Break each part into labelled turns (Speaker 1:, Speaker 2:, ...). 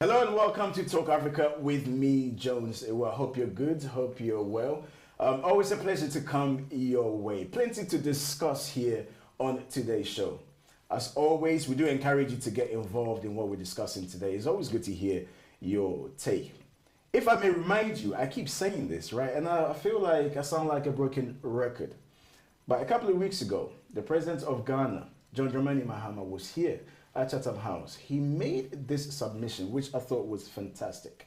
Speaker 1: Hello and welcome to Talk Africa with me, Jones. Well, I hope you're good, hope you're well. Always a pleasure to come your way. Plenty to discuss here on today's show. As always, we do encourage you to get involved in what we're discussing today. It's always good to hear your take. If I may remind you, I keep saying this, right? And I feel like I sound like a broken record. But a couple of weeks ago, the president of Ghana, John Dramani Mahama, was here at Chatham House. He made this submission, which I thought was fantastic.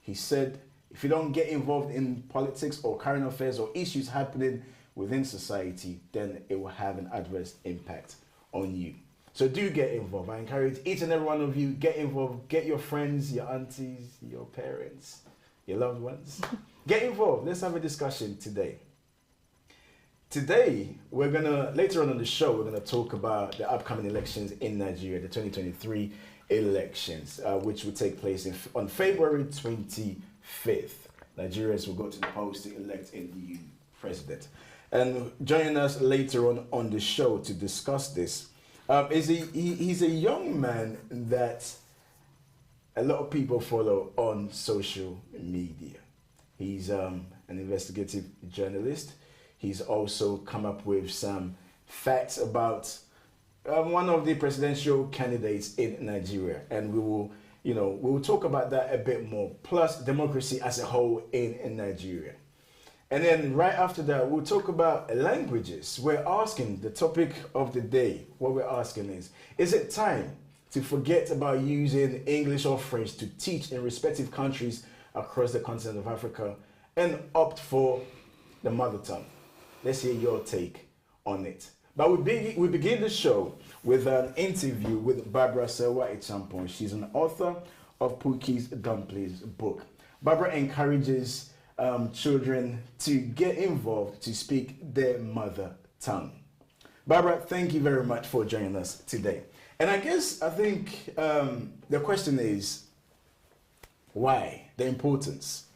Speaker 1: He said, if you don't get involved in politics or current affairs or issues happening within society, then it will have an adverse impact on you. So do get involved. I encourage each and every one of you, get involved. Get your friends, your aunties, your parents, your loved ones. Get involved. Let's have a discussion today. Today, later on in the show, we're going to talk about the upcoming elections in Nigeria, the 2023 elections, which will take place on February 25th. Nigerians will go to the polls to elect a new president. And joining us later on the show to discuss this, he's a young man that a lot of people follow on social media. He's an investigative journalist. He's also come up with some facts about one of the presidential candidates in Nigeria, and we will talk about that a bit more. Plus, democracy as a whole in Nigeria, and then right after that, we'll talk about languages. We're asking the topic of the day. What we're asking is it time to forget about using English or French to teach in respective countries across the continent of Africa and opt for the mother tongue? Let's hear your take on it. But we begin the show with an interview with Barbara Sewa Echampong. She's an author of Pookie's Dumplings book. Barbara encourages children to get involved to speak their mother tongue. Barbara, thank you very much for joining us today. And I think the question is, why? The importance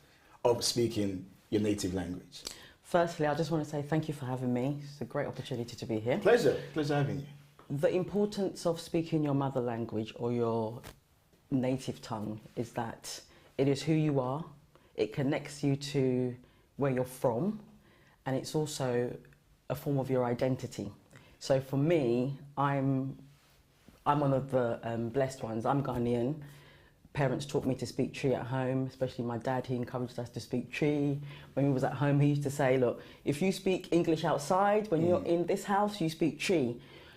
Speaker 1: of speaking your native language.
Speaker 2: Firstly, I just want to say thank you for having me. It's a great opportunity to be here.
Speaker 1: Pleasure having you.
Speaker 2: The importance of speaking your mother language or your native tongue is that it is who you are, it connects you to where you're from, and it's also a form of your identity. So for me, I'm one of the blessed ones. I'm Ghanaian. Parents taught me to speak Twi at home, especially my dad. He encouraged us to speak Twi. When we was at home, he used to say, look, if you speak English outside, when you're in this house, you speak Twi.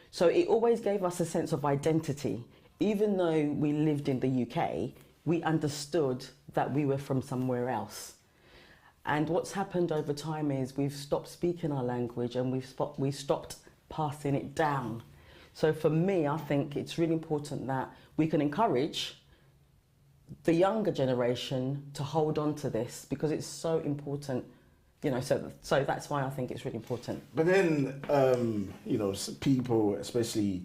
Speaker 2: So it always gave us a sense of identity. Even though we lived in the UK, we understood that we were from somewhere else. And what's happened over time is we've stopped speaking our language and we've stopped passing it down. So for me, I think it's really important that we can encourage the younger generation to hold on to this because it's so important, so that's why I think it's really important.
Speaker 1: But then, people, especially,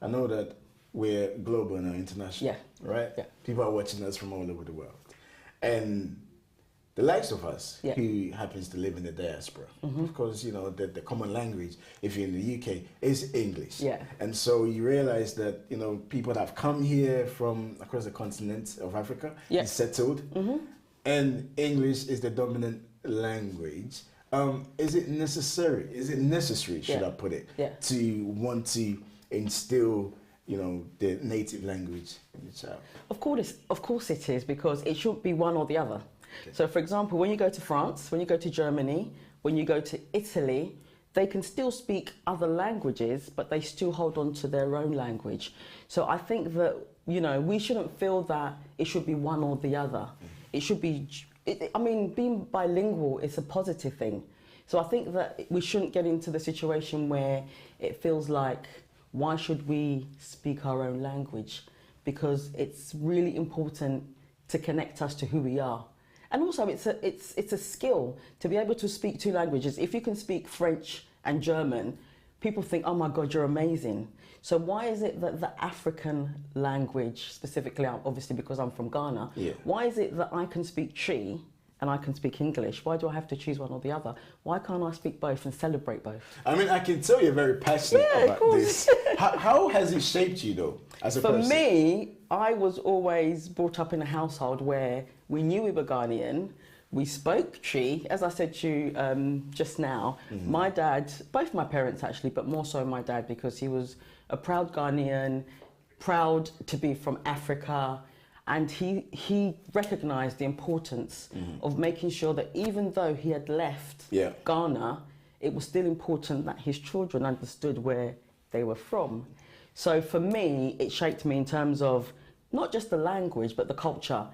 Speaker 1: I know that we're global now, international, right? Yeah. People are watching us from all over the world. And the likes of us who happens to live in the diaspora, of course, the common language, if you're in the UK, is English. Yeah. And so you realize that, people that have come here from across the continent of Africa, settled, and English is the dominant language. Is it necessary, should I put it, to want to instill, the native language in the child?
Speaker 2: Of course it is, because it shouldn't be one or the other. Okay. So, for example, when you go to France, when you go to Germany, when you go to Italy, they can still speak other languages, but they still hold on to their own language. So I think that, we shouldn't feel that it should be one or the other. It should be, being bilingual is a positive thing. So I think that we shouldn't get into the situation where it feels like, why should we speak our own language? Because it's really important to connect us to who we are. And also, it's a skill to be able to speak two languages. If you can speak French and German, people think, oh my God, you're amazing. So why is it that the African language, specifically, obviously because I'm from Ghana, why is it that I can speak Twi and I can speak English. Why do I have to choose one or the other? Why can't I speak both and celebrate both?
Speaker 1: I mean, I can tell you're very passionate about this. How has it shaped you, though, as a person?
Speaker 2: For me, I was always brought up in a household where we knew we were Ghanaian. We spoke Twi, as I said to you just now. My dad, both my parents actually, but more so my dad, because he was a proud Ghanaian, proud to be from Africa, and he recognised the importance of making sure that even though he had left Ghana, it was still important that his children understood where they were from. So for me, it shaped me in terms of not just the language, but the culture.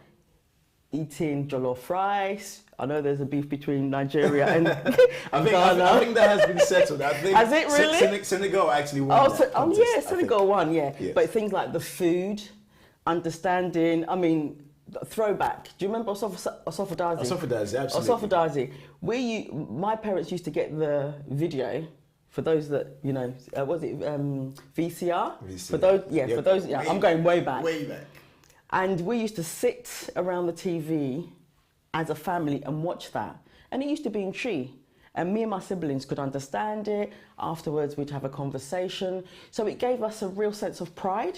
Speaker 2: Eating jollof rice. I know there's a beef between Nigeria and Ghana.
Speaker 1: I think that has been settled. I think
Speaker 2: has it really?
Speaker 1: Senegal actually won that contest,
Speaker 2: yeah, Senegal won, yeah.
Speaker 1: Yes.
Speaker 2: But things like the food, understanding, I mean, throwback. Do you remember Osofo Dazi?
Speaker 1: Osofo Dazi, absolutely.
Speaker 2: Osofo Dazi. My parents used to get the video. For those that, you know, was it VCR? For those, I'm going way back.
Speaker 1: Way back.
Speaker 2: And we used to sit around the TV as a family and watch that. And it used to be in Twi. And me and my siblings could understand it. Afterwards, we'd have a conversation. So it gave us a real sense of pride.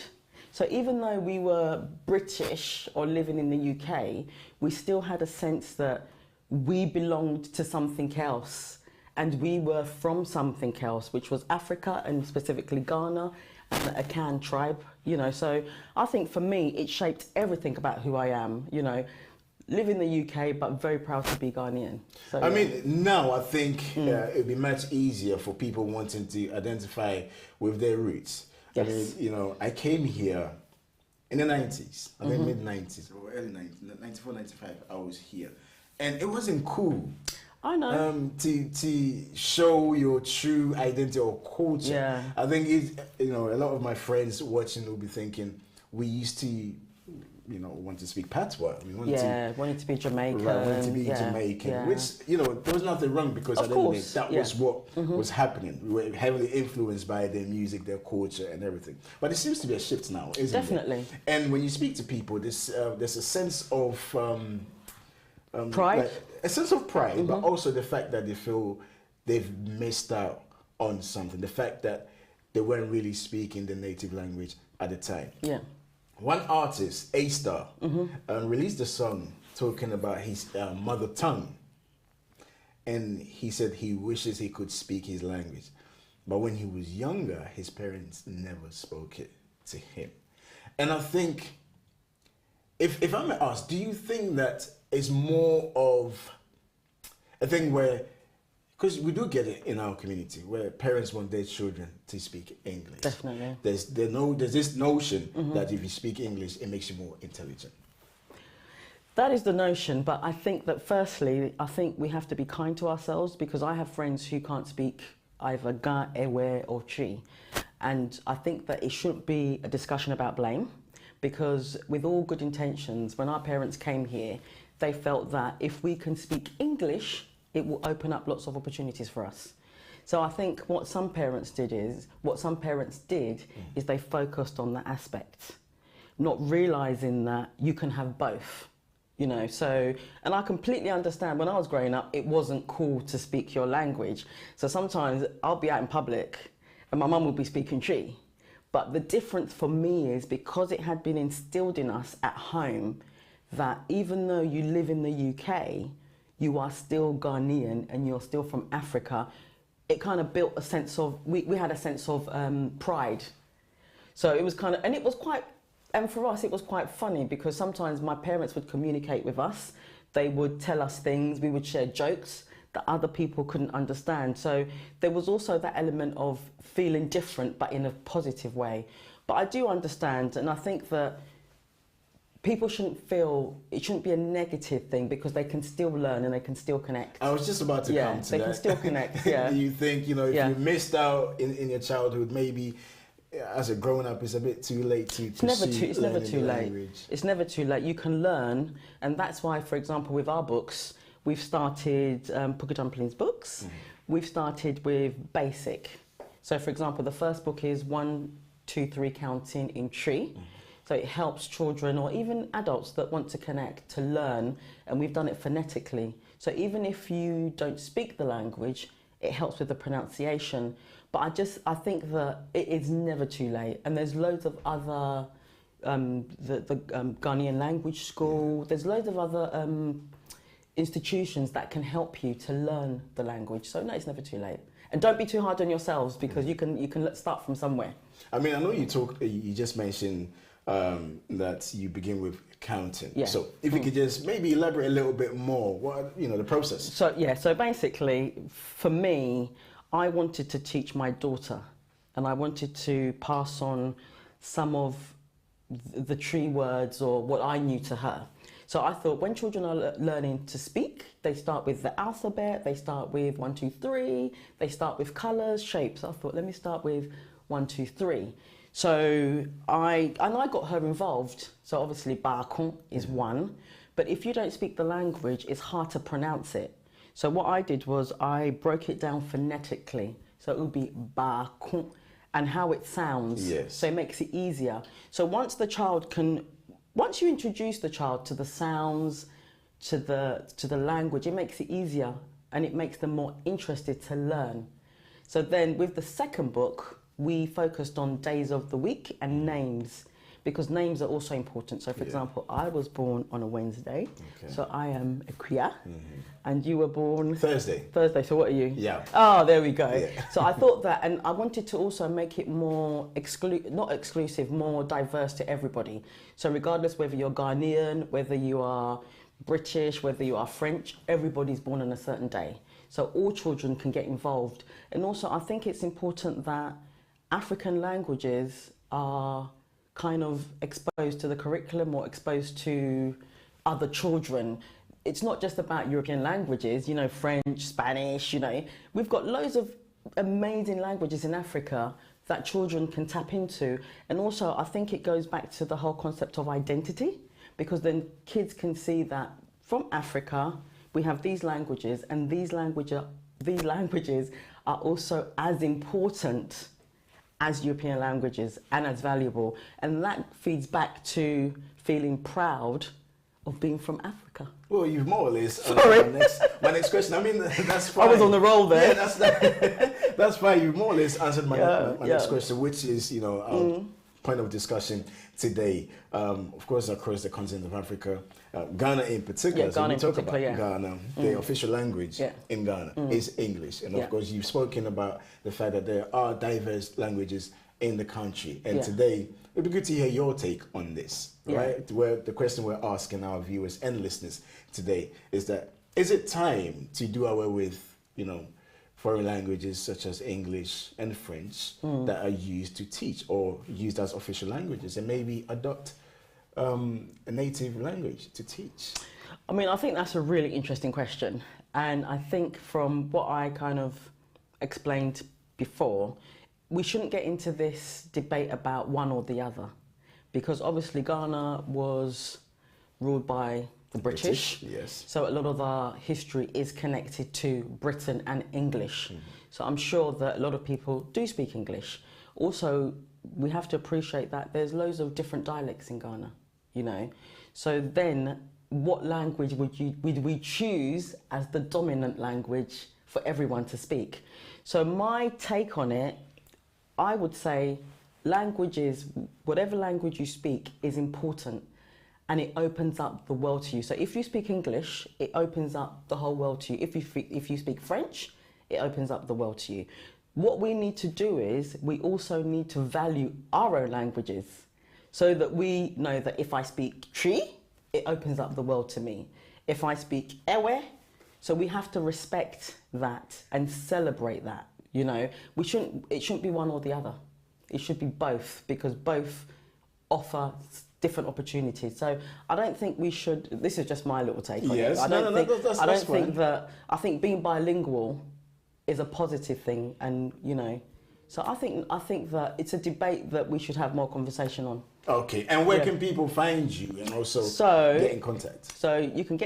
Speaker 2: So even though we were British or living in the UK, we still had a sense that we belonged to something else. And we were from something else, which was Africa and specifically Ghana and the Akan tribe, you know. So I think for me, it shaped everything about who I am, you know. Live in the UK, but very proud to be Ghanaian. So,
Speaker 1: I mean, now I think it would be much easier for people wanting to identify with their roots.
Speaker 2: Yes.
Speaker 1: I mean, you know, I came here in the 90s, I think mid-90s, or early 90s, 94, 95, I was here. And it wasn't cool.
Speaker 2: I know.
Speaker 1: To show your true identity or culture.
Speaker 2: Yeah.
Speaker 1: I think a lot of my friends watching will be thinking, we used to, want to speak patois. We
Speaker 2: wanted to be Jamaican.
Speaker 1: Right, wanted to be Jamaican, which, there was nothing wrong because at the end of the day, that was what was happening. We were heavily influenced by their music, their culture and everything. But it seems to be a shift now, isn't it?
Speaker 2: Definitely.
Speaker 1: And when you speak to people, there's a sense of...
Speaker 2: pride?
Speaker 1: Like, a sense of pride, but also the fact that they feel they've missed out on something. The fact that they weren't really speaking the native language at the time.
Speaker 2: Yeah.
Speaker 1: One artist, A-Star, released a song talking about his mother tongue. And he said he wishes he could speak his language. But when he was younger, his parents never spoke it to him. And I think, if I may ask, do you think that it's more of a thing where, because we do get it in our community, where parents want their children to speak English.
Speaker 2: Definitely.
Speaker 1: There's this notion that if you speak English, it makes you more intelligent.
Speaker 2: That is the notion, but I think that firstly, we have to be kind to ourselves, because I have friends who can't speak either Ga, Ewe or Twi. And I think that it shouldn't be a discussion about blame, because with all good intentions, when our parents came here, they felt that if we can speak English, it will open up lots of opportunities for us. So I think what some parents did is they focused on that aspect, not realising that you can have both. So, and I completely understand, when I was growing up, it wasn't cool to speak your language. So sometimes I'll be out in public and my mum will be speaking Twi. But the difference for me is because it had been instilled in us at home that even though you live in the UK, you are still Ghanaian and you're still from Africa, it kind of built a sense of, we had a sense of pride. So it was kind of, and for us, it was quite funny because sometimes my parents would communicate with us. They would tell us things, we would share jokes that other people couldn't understand. So there was also that element of feeling different, but in a positive way. But I do understand, and I think that people shouldn't feel, it shouldn't be a negative thing because they can still learn and they can still connect.
Speaker 1: I was just about to come to that.
Speaker 2: They can still connect, yeah.
Speaker 1: Do you think, if you missed out in your childhood, maybe as a grown-up, it's a bit too late to
Speaker 2: It's never too late. It's never too late. You can learn, and that's why, for example, with our books, we've started Puka Dumplings books. We've started with basic. So, for example, the first book is 1, 2, 3 counting in Twi. So it helps children or even adults that want to connect to learn, and we've done it phonetically. So even if you don't speak the language, it helps with the pronunciation. But I think that it is never too late, and there's loads of other, the Ghanaian Language School, there's loads of other institutions that can help you to learn the language. So no, it's never too late. And don't be too hard on yourselves, because you can start from somewhere.
Speaker 1: I mean, I know you just mentioned that you begin with counting.
Speaker 2: Yeah.
Speaker 1: So if you could just maybe elaborate a little bit more, what, the process.
Speaker 2: So basically, for me, I wanted to teach my daughter, and I wanted to pass on some of the tree words or what I knew to her. So I thought, when children are learning to speak, they start with the alphabet, they start with 1, 2, 3, they start with colours, shapes. I thought, let me start with 1, 2, 3. So I got her involved. So obviously, Bakon is 1, but if you don't speak the language, it's hard to pronounce it. So what I did was I broke it down phonetically. So it would be Bakon, and how it sounds.
Speaker 1: Yes.
Speaker 2: So it makes it easier. So once you introduce the child to the sounds, to the language, it makes it easier, and it makes them more interested to learn. So then with the second book, we focused on days of the week and names, because names are also important. So for example, I was born on a Wednesday, so I am Ekuya, and you were born
Speaker 1: Thursday.
Speaker 2: So what are you?
Speaker 1: Yeah.
Speaker 2: Oh, there we go.
Speaker 1: Yeah.
Speaker 2: So I thought that, and I wanted to also make it more not exclusive, more diverse to everybody. So regardless whether you're Ghanaian, whether you are British, whether you are French, everybody's born on a certain day. So all children can get involved. And also I think it's important that African languages are kind of exposed to the curriculum or exposed to other children. It's not just about European languages, French, Spanish, We've got loads of amazing languages in Africa that children can tap into. And also I think it goes back to the whole concept of identity, because then kids can see that from Africa, we have these languages, and these languages are also as important as European languages and as valuable. And that feeds back to feeling proud of being from Africa.
Speaker 1: Well, you've more or less
Speaker 2: Sorry.
Speaker 1: my next question. I mean, that's fine.
Speaker 2: I was on the roll there.
Speaker 1: Yeah, that's fine. You more or less answered my next question, which is, our point of discussion today. Of course, across the continent of Africa, Ghana in particular. So we talk about Ghana. The official language in Ghana is English. And of course, you've spoken about the fact that there are diverse languages in the country. And today, it'd be good to hear your take on this, right? Where the question we're asking our viewers and listeners today is that, is it time to do away with, foreign languages such as English and French that are used to teach or used as official languages, and maybe adopt a native language to teach?
Speaker 2: I mean, I think that's a really interesting question. And I think from what I kind of explained before, we shouldn't get into this debate about one or the other, because obviously Ghana was ruled by the British.
Speaker 1: Yes.
Speaker 2: So a lot of our history is connected to Britain and English. So I'm sure that a lot of people do speak English. Also, we have to appreciate that there's loads of different dialects in Ghana, So then what language would we choose as the dominant language for everyone to speak? So my take on it, I would say languages, whatever language you speak is important, and it opens up the world to you. So if you speak English, it opens up the whole world to you. If you speak French, it opens up the world to you. What we need to do is we also need to value our own languages, so that we know that if I speak Tree, it opens up the world to me. If I speak Ewe, so we have to respect that and celebrate that. It shouldn't be one or the other. It should be both, because both offer different opportunities. So I don't think we should. This is just my little take on it. I think being bilingual is a positive thing, and So I think that it's a debate that we should have more conversation on.
Speaker 1: Okay, and where can people find you and also get in contact?
Speaker 2: So you can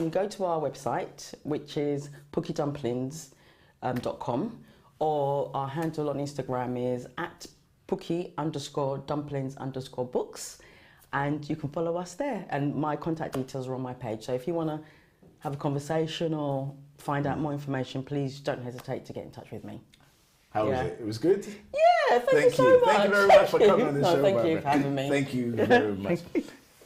Speaker 2: go to our website, which is pukidumplings.com, or our handle on Instagram is @Pookie_dumplings_books. and you can follow us there. And my contact details are on my page. So if you want to have a conversation or find out more information, please don't hesitate to get in touch with me.
Speaker 1: How was it? It was good?
Speaker 2: Yeah, thank you so much.
Speaker 1: Thank you very much for coming on the show,
Speaker 2: thank
Speaker 1: Barbara.
Speaker 2: you for having me.
Speaker 1: Thank you very much.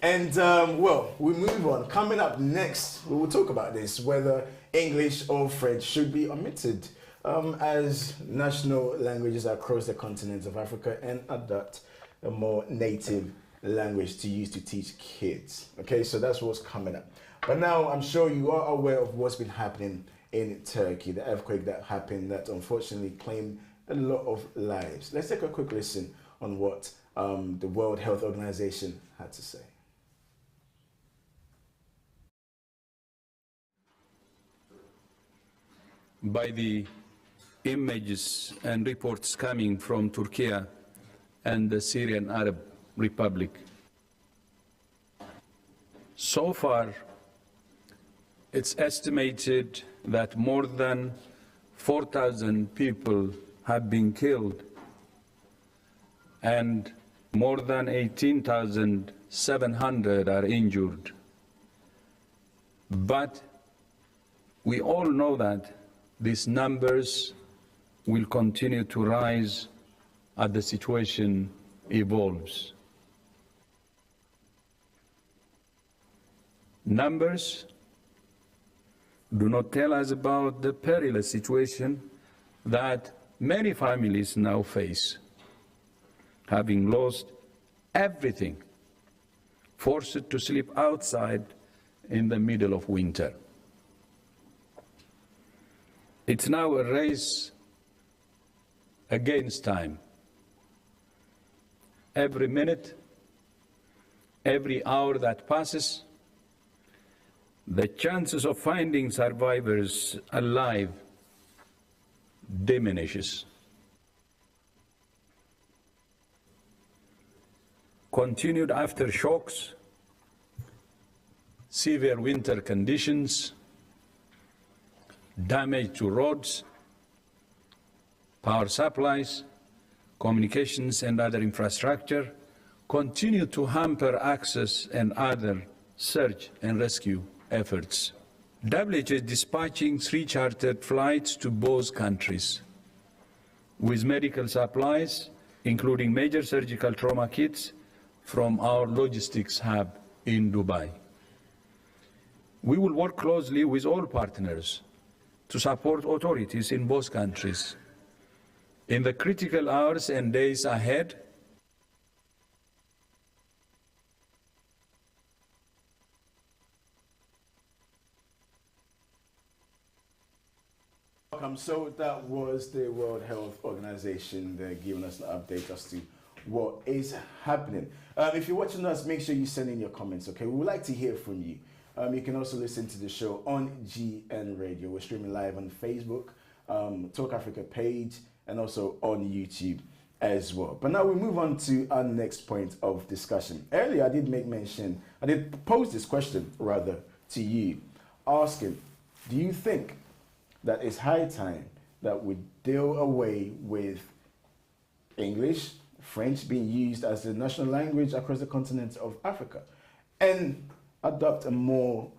Speaker 1: And, well, we move on. Coming up next, we will talk about this, whether English or French should be omitted as national languages across the continent of Africa and adopt a more native language to use to teach kids. Okay, so that's what's coming up. But now I'm sure you are aware of what's been happening in Turkey, the earthquake that happened that unfortunately claimed a lot of lives. Let's take a quick listen on what the World Health Organization had to say.
Speaker 3: By the images and reports coming from Turkey and the Syrian Arab Republic. So far, it's estimated that more than 4,000 people have been killed and more than 18,700 are injured. But we all know that these numbers will continue to rise as the situation evolves. Numbers do not tell us about the perilous situation that many families now face, having lost everything, forced to sleep outside in the middle of winter. It's now a race against time. Every minute, every hour that passes, the chances of finding survivors alive diminishes. Continued aftershocks, severe winter conditions, damage to roads, power supplies, communications and other infrastructure continue to hamper access and other search and rescue efforts. WHO is dispatching 3 chartered flights to both countries with medical supplies, including major surgical trauma kits from our logistics hub in Dubai. We will work closely with all partners to support authorities in both countries. In the critical hours and days ahead,
Speaker 1: So that was the World Health Organization. They're giving us an update as to what is happening. If you're watching us, make sure you send in your comments, okay? We would like to hear from you. You can also listen to the show on GN Radio. We're streaming live on Facebook, Talk Africa page, and also on YouTube as well. But now we move on to our next point of discussion. Earlier, I did pose this question rather to you, asking, do you think that it's high time that we deal away with English, French being used as the national language across the continent of Africa, and adopt a more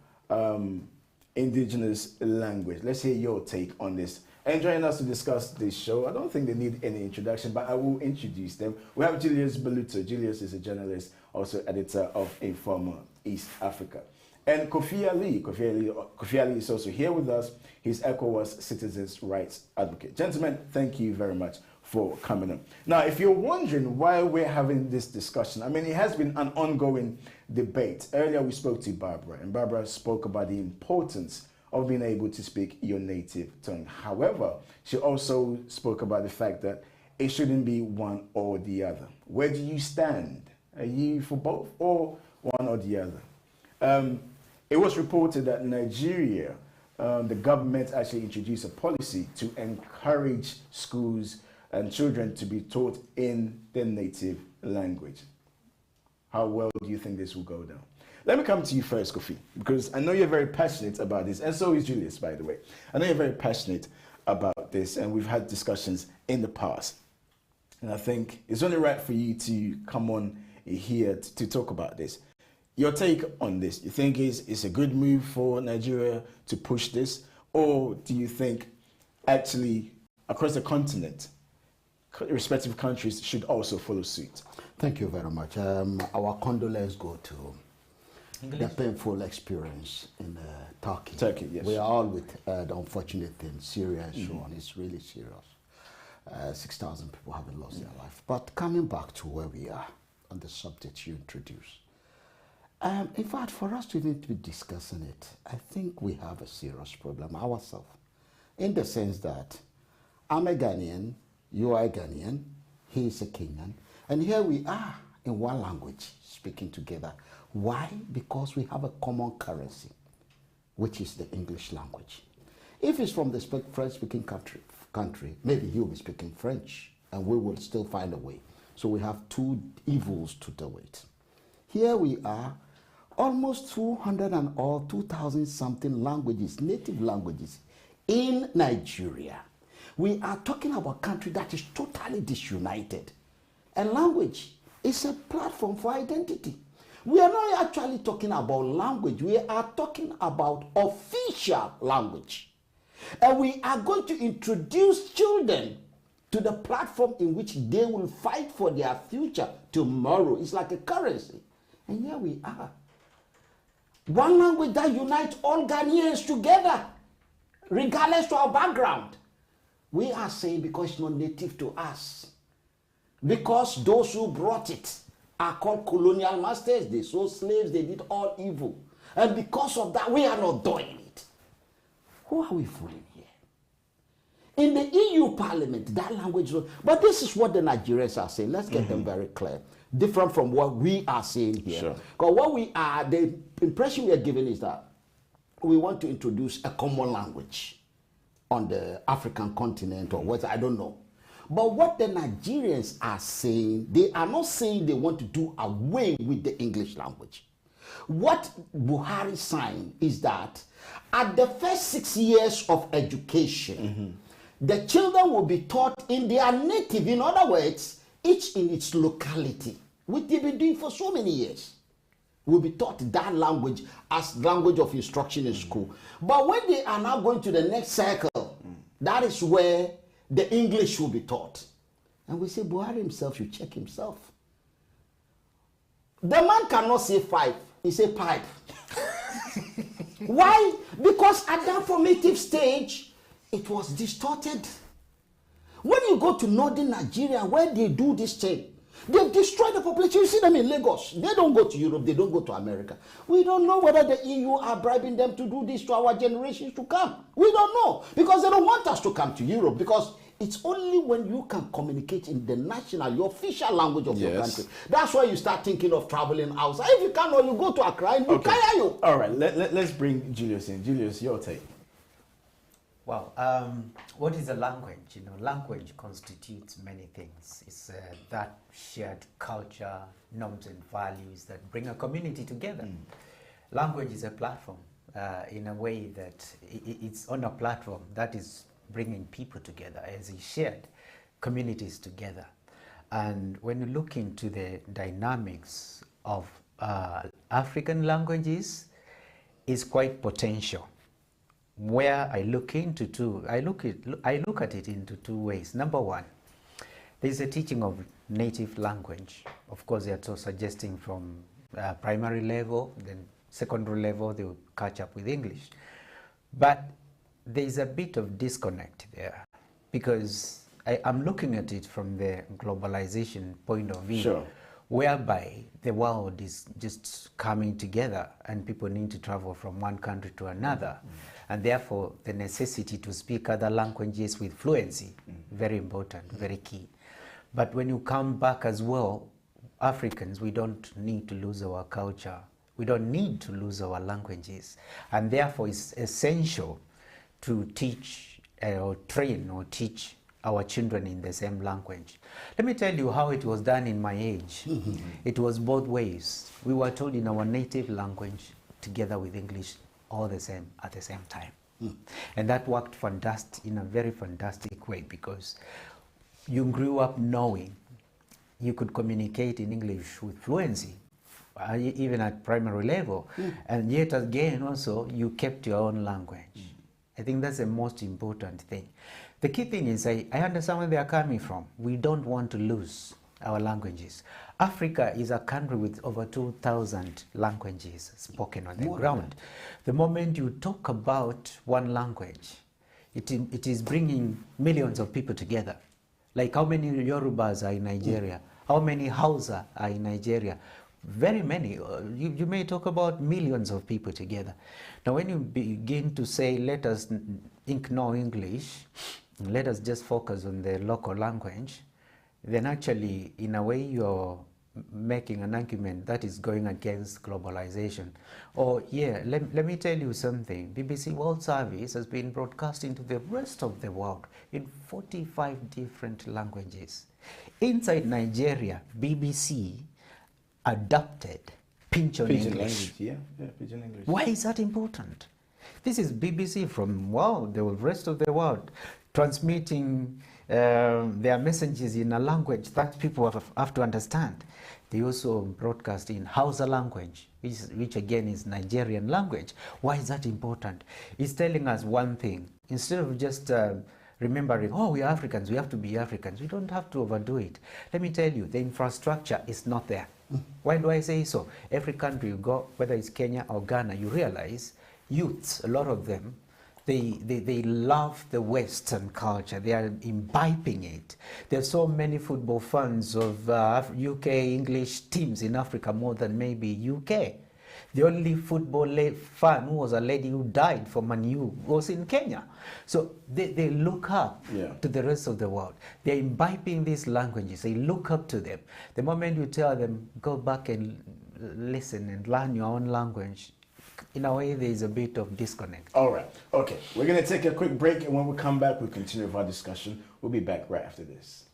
Speaker 1: indigenous language? Let's hear your take on this. And joining us to discuss this show, I don't think they need any introduction, but I will introduce them. We have Julius Baluto. Julius is a journalist, also editor of Informer East Africa. And Kofi Ali. Kofi Ali is also here with us. He's ECOWAS Citizens' Rights Advocate. Gentlemen, thank you very much for coming on. Now, if you're wondering why we're having this discussion, I mean, it has been an ongoing debate. Earlier, we spoke to Barbara, and Barbara spoke about the importance of being able to speak your native tongue. However, she also spoke about the fact that it shouldn't be one or the other. Where do you stand? Are you for both or one or the other? It was reported that Nigeria, the government actually introduced a policy to encourage schools and children to be taught in their native language. How well do you think this will go down? Let me come to you first, Kofi, because I know you're very passionate about this, and so is Julius, by the way. I know you're very passionate about this, and we've had discussions in the past. And I think it's only right for you to come on here to talk about this. Your take on this? You think it's a good move for Nigeria to push this, or do you think actually across the continent, respective countries should also follow suit?
Speaker 4: Thank you very much. Our condolences go to the painful experience in Turkey.
Speaker 1: Turkey, yes.
Speaker 4: We are all with the unfortunate thing, Syria and so on. It's really serious. 6,000 people haven't lost their life. But coming back to where we are on the subject you introduced, in fact, for us to even be discussing it, I think we have a serious problem ourselves, in the sense that I'm a Ghanaian, you are a Ghanaian, he is a Kenyan, and here we are in one language speaking together. Why? Because we have a common currency, which is the English language. If it's from the French-speaking country, maybe he'll be speaking French, and we will still find a way. So we have two evils to deal with. Here we are, almost 2,000 something languages, native languages, in Nigeria. We are talking about a country that is totally disunited. And language is a platform for identity. We are not actually talking about language. We are talking about official language. And we are going to introduce children to the platform in which they will fight for their future tomorrow. It's like a currency. And here we are. One language that unites all Ghanaians together, regardless to our background. We are saying because it's not native to us. Because those who brought it are called colonial masters. They sold slaves, they did all evil. And because of that, we are not doing it. Who are we fooling here? In the EU Parliament, that language, but this is what the Nigerians are saying. Let's get them very clear. Different from what we are saying here.
Speaker 1: Sure.
Speaker 4: Because what we are, the impression we are given is that we want to introduce a common language on the African continent or what, I don't know. But what the Nigerians are saying, they are not saying they want to do away with the English language. What Buhari signed is that at the first 6 years of education, the children will be taught in their native, in other words, each in its locality, which they've been doing for so many years. Will be taught that language as language of instruction in school. But when they are now going to the next cycle, that is where the English will be taught. And we say Buhari himself should check himself. The man cannot say 5, he say pipe. Why? Because at that formative stage, it was distorted. When you go to northern Nigeria, where they do this thing, they've destroyed the population. You see them in Lagos. They don't go to Europe. They don't go to America. We don't know whether the EU are bribing them to do this to our generations to come. We don't know. Because they don't want us to come to Europe. Because it's only when you can communicate in the national, your official language of your country. That's why you start thinking of traveling outside. If you cannot, you go to Accra and you carry you.
Speaker 1: All right, let's bring Julius in. Julius, your take.
Speaker 5: Well, what is a language? You know, language constitutes many things. It's that shared culture, norms and values that bring a community together. Language is a platform in a way that it's on a platform that is bringing people together as a shared communities together. And when you look into the dynamics of African languages, it's quite potential. Where I look into I look at it into two ways. Number one, there's a teaching of native language. Of course, they are so suggesting from primary level, then secondary level, they will catch up with English. But there's a bit of disconnect there because I'm looking at it from the globalization point of view.
Speaker 1: Sure.
Speaker 5: Whereby the world is just coming together and people need to travel from one country to another. And therefore, the necessity to speak other languages with fluency, very important, very key. But when you come back as well, Africans, we don't need to lose our culture. We don't need to lose our languages. And therefore, it's essential to teach or train or teach our children in the same language. Let me tell you how it was done in my age. It was both ways. We were told in our native language together with English all the same at the same time. And that worked fantastic, in a very fantastic way, because you grew up knowing you could communicate in English with fluency, even at primary level. And yet again, also, you kept your own language. I think that's the most important thing. The key thing is I understand where they are coming from. We don't want to lose our languages. Africa is a country with over 2,000 languages spoken on the ground. The moment you talk about one language, it is bringing millions of people together. Like how many Yorubas are in Nigeria? How many Hausa are in Nigeria? Very many. You may talk about millions of people together. Now when you begin to say, let us ignore English, let us just focus on the local language, then actually, in a way, you're making an argument that is going against globalization. Or, let me tell you something. BBC World Service has been broadcasting to the rest of the world in 45 different languages. Inside Nigeria, BBC adopted Pidgin English.
Speaker 1: Pidgin English.
Speaker 5: Why is that important? This is BBC from the rest of the world transmitting their messages in a language that people have to understand. They also broadcast in Hausa language, which again is Nigerian language. Why is that important? It's telling us one thing. Instead of just remembering, we are Africans, we have to be Africans. We don't have to overdo it. Let me tell you, the infrastructure is not there. Why do I say so? Every country you go, whether it's Kenya or Ghana, you realize youths, a lot of them, they love the Western culture. They are imbibing it. There are so many football fans of UK English teams in Africa, more than maybe UK. The only football fan who was a lady who died for Man U was in Kenya. So they look up to the rest of the world. They're imbibing these languages. They look up to them. The moment you tell them, go back and listen and learn your own language, in a way, there is a bit of disconnect.
Speaker 1: All right. Okay. We're going to take a quick break, and when we come back, we'll continue with our discussion. We'll be back right after this.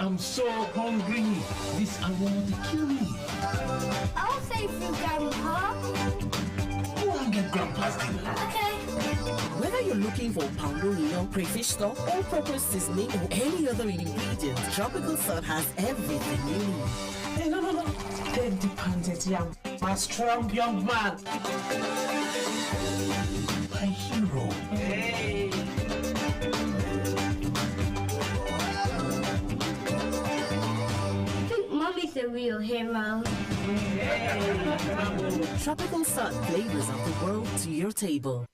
Speaker 6: I'm so hungry. This award kill me.
Speaker 7: I'll say for Grandpa.
Speaker 6: Who will get Grandpa's dinner?
Speaker 7: Okay.
Speaker 8: Whether you're looking for poundo in your crayfish stock, all-purpose seasoning, or any other ingredient, Tropical Sun has everything you need.
Speaker 6: Hey, no. Take the pounded yam. My strong young man. My hero. Hey.
Speaker 7: Mommy's a real hero.
Speaker 8: Tropical Sun, flavors of the world to your table.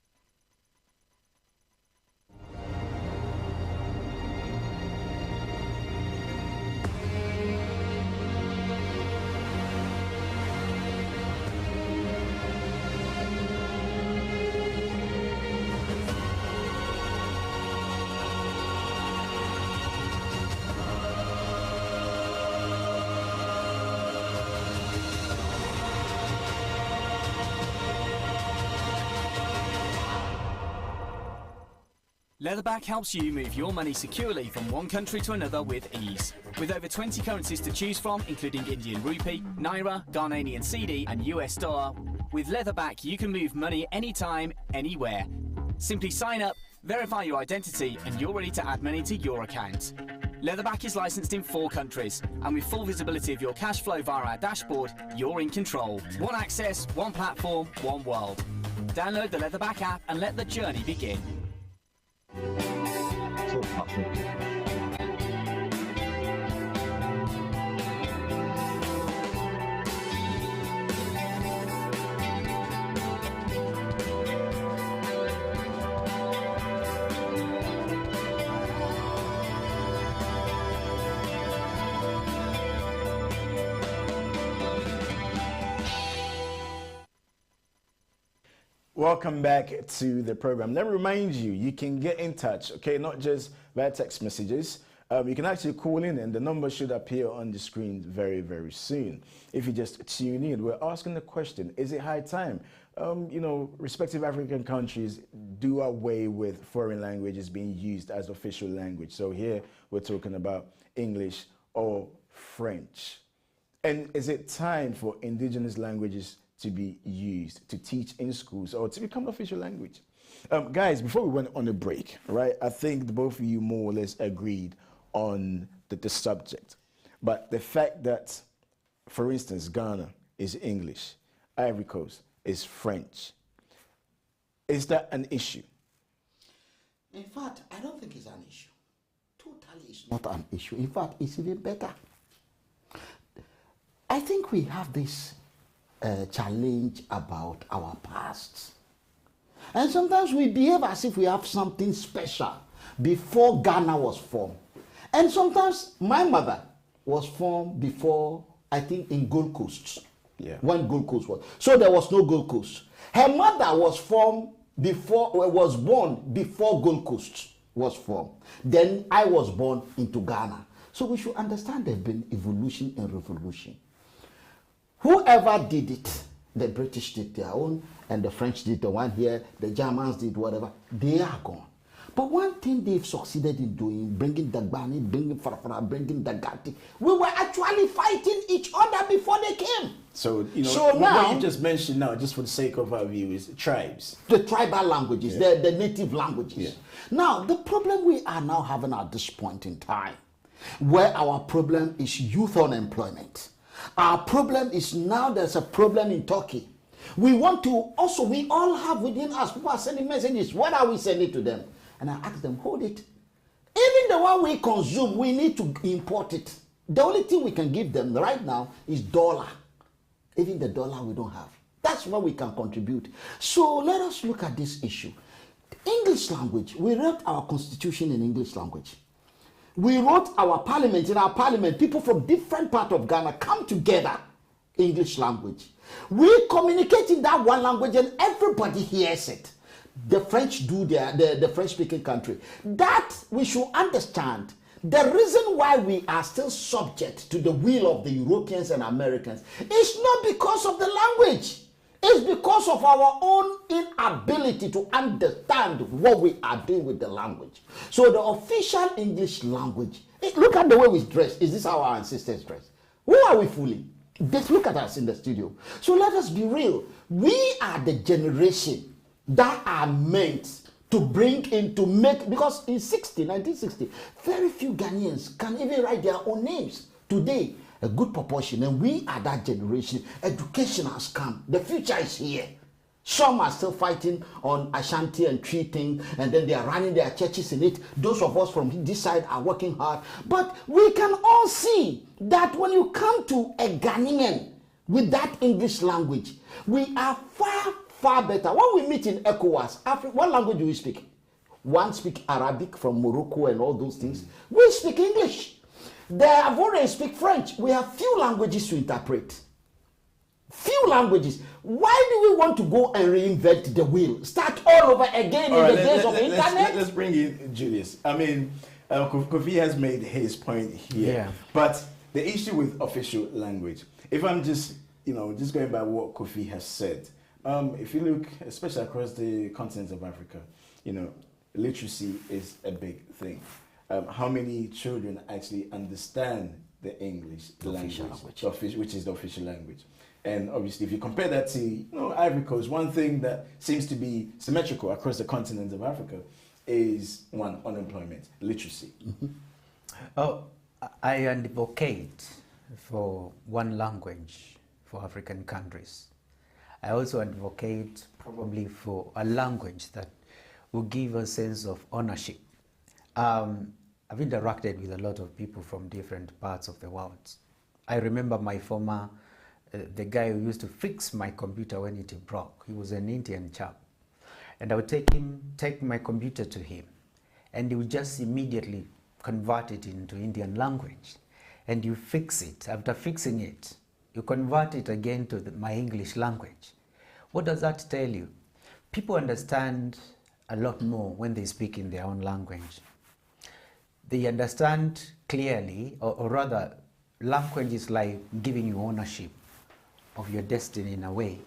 Speaker 9: Leatherback helps you move your money securely from one country to another with ease. With over 20 currencies to choose from, including Indian rupee, Naira, Ghanaian cedi and US dollar, with Leatherback you can move money anytime, anywhere. Simply sign up, verify your identity and you're ready to add money to your account. Leatherback is licensed in 4 countries, and with full visibility of your cash flow via our dashboard, you're in control. One access, one platform, one world. Download the Leatherback app and let the journey begin.
Speaker 1: Welcome back to the program. Let me remind you, you can get in touch, okay, not just via text messages. You can actually call in, and the number should appear on the screen very, very soon. If you just tune in, we're asking the question, is it high time? Respective African countries do away with foreign languages being used as official language. So here we're talking about English or French. And is it time for indigenous languages to be used, to teach in schools, or to become official language? Guys, before we went on a break, right, I think both of you more or less agreed on the subject. But the fact that, for instance, Ghana is English, Ivory Coast is French, is that an issue?
Speaker 4: In fact, I don't think it's an issue. Totally, it's not an issue. In fact, it's even better. I think we have this challenge about our past. And sometimes we behave as if we have something special before Ghana was formed. And sometimes my mother was formed before, I think, in Gold Coast.
Speaker 1: Yeah.
Speaker 4: When Gold Coast was. So there was no Gold Coast. Her mother was formed was born before Gold Coast was formed. Then I was born into Ghana. So we should understand there's been evolution and revolution. Whoever did it, the British did their own, and the French did the one here, the Germans did whatever, they are gone. But one thing they've succeeded in doing, bringing Dagbani, bringing Farafara, bringing Dagati, we were actually fighting each other before they came.
Speaker 1: So,
Speaker 4: So now,
Speaker 1: what you just mentioned now, just for the sake of our view, is tribes.
Speaker 4: The tribal languages,
Speaker 1: Yeah.
Speaker 4: the native languages.
Speaker 1: Yeah.
Speaker 4: Now, the problem we are now having at this point in time, where our problem is youth unemployment. Our problem is now there's a problem in Turkey. We all have within us, people are sending messages. What are we sending to them? And I ask them, hold it. Even the one we consume, we need to import it. The only thing we can give them right now is dollar. Even the dollar we don't have. That's what we can contribute. So let us look at this issue. English language, we wrote our constitution in English language. We wrote our parliament. In our parliament, people from different parts of Ghana come together, English language. We communicate in that one language and everybody hears it. The French do the French-speaking country. That we should understand. The reason why we are still subject to the will of the Europeans and Americans is not because of the language. It's because of our own inability to understand what we are doing with the language. So the official English language, look at the way we dress. Is this how our ancestors dress? Who are we fooling? Just look at us in the studio. So let us be real. We are the generation that are meant to bring in, to make, because in 1960, very few Ghanaians can even write their own names. Today, a good proportion, and we are that generation. Education has come. The future is here. Some are still fighting on Ashanti and Tree thing, and then they are running their churches in it. Those of us from this side are working hard. But we can all see that when you come to a Ghanaian with that English language, we are far better. When we meet in ECOWAS, what language do we speak? One speak Arabic from Morocco and all those things. We speak English. The Ivorians speak French. We have few languages to interpret. Few languages. Why do we want to go and reinvent the wheel? Start all over again in the days of internet?
Speaker 1: Let's bring in Julius. I mean, Kofi has made his point here.
Speaker 5: Yeah.
Speaker 1: But the issue with official language, if I'm just going by what Kofi has said, if you look, especially across the continent of Africa, literacy is a big thing. How many children actually understand the English language, which is the official language? And obviously, if you compare that to Ivory Coast, one thing that seems to be symmetrical across the continent of Africa is unemployment, literacy.
Speaker 5: Mm-hmm. Oh, I advocate for one language for African countries. I also advocate probably for a language that will give a sense of ownership. I've interacted with a lot of people from different parts of the world. I remember my former, the guy who used to fix my computer when it broke. He was an Indian chap. And I would take my computer to him, and he would just immediately convert it into Indian language. And you fix it. After fixing it, you convert it again to my English language. What does that tell you? people understand a lot more when they speak in their own language. They understand clearly, or rather, language is like giving you ownership of your destiny in a way.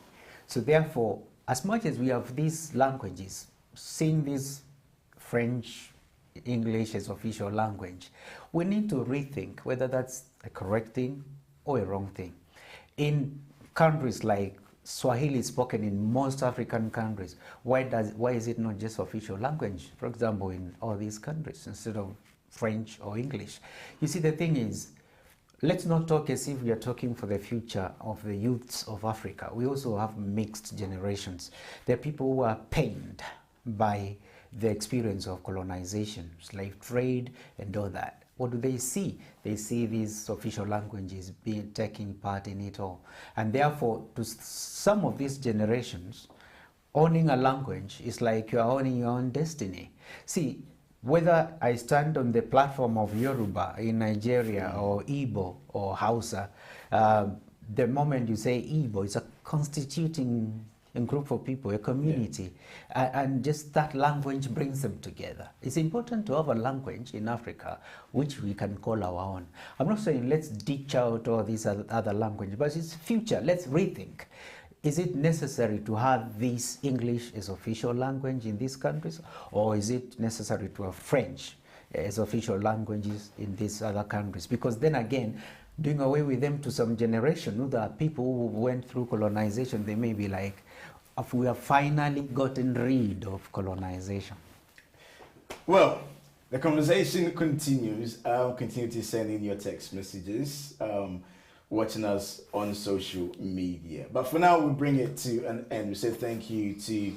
Speaker 5: So therefore, as much as we have these languages, seeing this French, English as official language, we need to rethink whether that's a correct thing or a wrong thing. In countries like Swahili is spoken in most African countries, why is it not just official language, for example, in all these countries instead of French or English? You see, the thing is, let's not talk as if we are talking for the future of the youths of Africa. We also have mixed generations. There are people who are pained by the experience of colonization, slave trade, and all that. What do they see? They see these official languages taking part in it all. And therefore, to some of these generations, owning a language is like you are owning your own destiny. See, whether I stand on the platform of Yoruba in Nigeria or Igbo or Hausa, the moment you say Igbo, it's a constituting a group of people, a community, and just that language brings them together. It's important to have a language in Africa which we can call our own. I'm not saying let's ditch out all these other languages, but it's future. Let's rethink. Is it necessary to have this English as official language in these countries, or is it necessary to have French as official languages in these other countries? Because then again, doing away with them to some generation, there are people who went through colonization, they may be like, if we have finally gotten rid of colonization.
Speaker 1: Well, the conversation continues. Continue to send in your text messages, watching us on social media. But for now, we bring it to an end. We say thank you to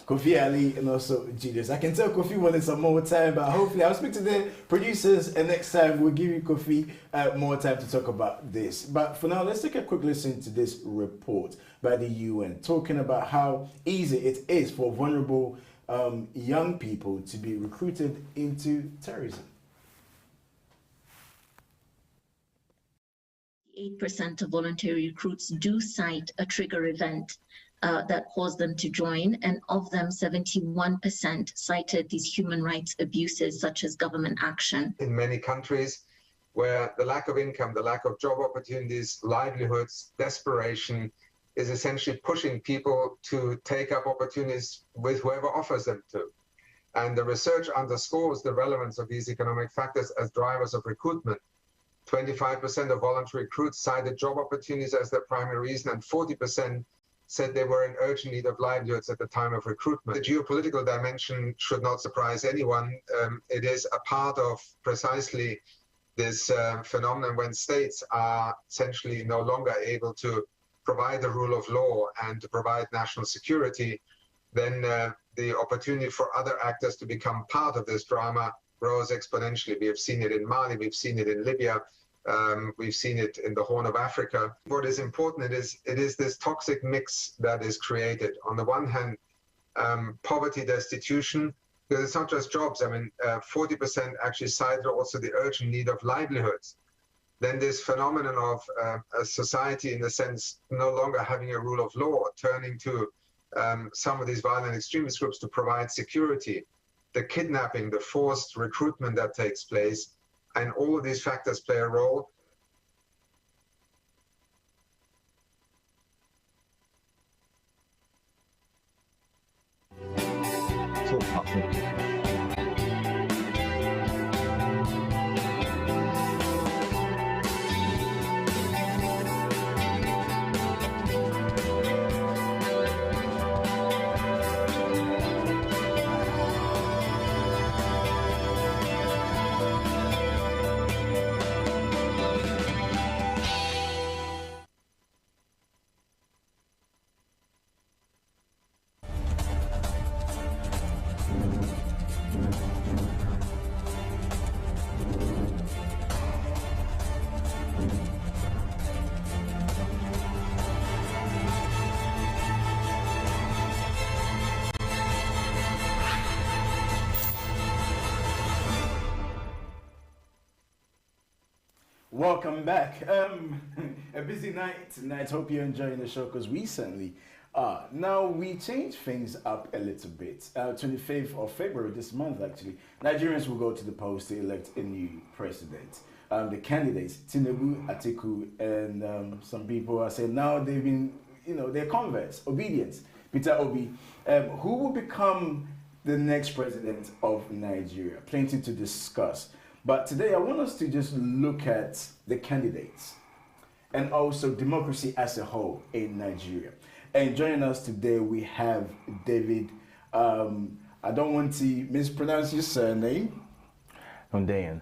Speaker 1: Kofi Ali and also Julius. I can tell Kofi wanted some more time, but hopefully I'll speak to the producers and next time we'll give you, Kofi, more time to talk about this. But for now, let's take a quick listen to this report by the UN talking about how easy it is for vulnerable young people to be recruited into terrorism.
Speaker 10: 8% of voluntary recruits do cite a trigger event that caused them to join, and of them, 71% cited these human rights abuses such as government action.
Speaker 11: In many countries where the lack of income, the lack of job opportunities, livelihoods, desperation is essentially pushing people to take up opportunities with whoever offers them to. And the research underscores the relevance of these economic factors as drivers of recruitment. 25% of voluntary recruits cited job opportunities as their primary reason, and 40% said they were in urgent need of livelihoods at the time of recruitment. The geopolitical dimension should not surprise anyone. It is a part of precisely this phenomenon when states are essentially no longer able to provide the rule of law and to provide national security, then the opportunity for other actors to become part of this drama grows exponentially. We have seen it in Mali, we've seen it in Libya, we've seen it in the Horn of Africa. What is important, it is this toxic mix that is created. On the one hand, poverty, destitution, because it's not just jobs. I mean, 40% actually cited also the urgent need of livelihoods. Then this phenomenon of a society, in a sense, no longer having a rule of law, turning to some of these violent extremist groups to provide security, the kidnapping, the forced recruitment that takes place, and all of these factors play a role.
Speaker 1: Welcome back. A busy night tonight. Hope you're enjoying the show because we certainly Now we change things up a little bit. 25th of February this month, actually, Nigerians will go to the polls to elect a new president. The candidates, Tinubu, Atiku, and some people are saying now they've been, they're converts, obedience. Peter Obi, who will become the next president of Nigeria? Plenty to discuss. But today I want us to just look at the candidates and also democracy as a whole in Nigeria. And joining us today, we have David, I don't want to mispronounce your surname.
Speaker 12: Hundeyin.